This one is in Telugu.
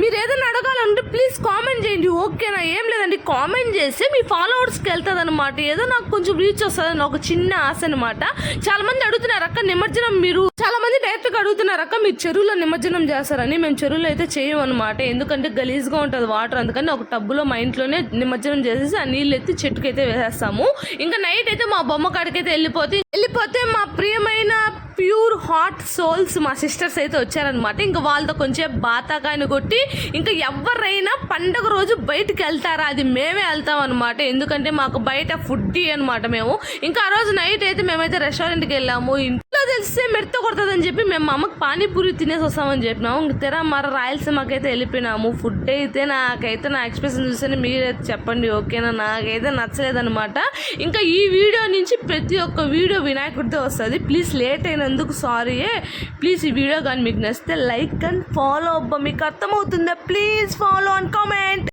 మీరు ఏదైనా అడగాలంటే ప్లీజ్ కామెంట్ చేయండి, ఓకేనా? ఏం లేదండి, కామెంట్ చేస్తే మీ ఫాలోవర్స్కి వెళ్తుంది అనమాట, ఏదో నాకు కొంచెం రీచ్ వస్తుంది ఒక చిన్న ఆశ అనమాట. చాలా మంది అడుగుతున్నారు అక్క నిమజ్జనం, మీరు చాలా మంది డైరెక్ట్గా అడుగుతున్నారు అక్క మీరు చెరువులో నిమజ్జనం చేస్తారని. మేము చెరువులో అయితే చేయము అనమాట, ఎందుకంటే గలీజ్గా ఉంటుంది వాటర్, అందుకని ఒక టబ్బులో మా ఇంట్లోనే నిమజ్జనం చేసేసి ఆ నీళ్ళు ఎత్తి చెట్టుకైతే వేసేస్తాము. ఇంకా నైట్ అయితే మా బొమ్మ కాడికైతే వెళ్ళిపోతే మా ప్రియమైన ప్యూర్ హాట్ సోల్స్ మా సిస్టర్స్ అయితే వచ్చారనమాట. ఇంకా వాళ్ళతో కొంచెం బాతాకాయను కొట్టి ఇంకా ఎవరైనా పండగ రోజు బయటికి వెళ్తారా, అది మేమే వెళ్తాం అనమాట, ఎందుకంటే మాకు బయట ఫుడ్డీ అనమాట మేము. ఇంకా ఆ రోజు నైట్ అయితే మేమైతే రెస్టారెంట్కి వెళ్ళాము. ఇంట్లో తెలిస్తే మెడతో కొడుతుందని చెప్పి మేము మా అమ్మకి పానీపూరి తినేసి వస్తామని చెప్పినాము. ఇంక తెర రాయలసీమకి అయితే వెళ్ళిపోయినాము. ఫుడ్ అయితే నా ఎక్స్ప్రెషన్ చూస్తేనే మీరైతే చెప్పండి, ఓకేనా? నాకైతే నచ్చలేదనమాట. ఇంకా ఈ వీడియో నుంచి ప్రతి ఒక్క వీడియో వినాయకుడితో వస్తుంది. ప్లీజ్ లేట్ అయినందుకు సారీ. ప్లీజ్ ఈ వీడియో కానీ మీకు నచ్చితే లైక్ అండ్ ఫాలో అబ్బా, మీకు అర్థమవుతుందా? Please follow and comment.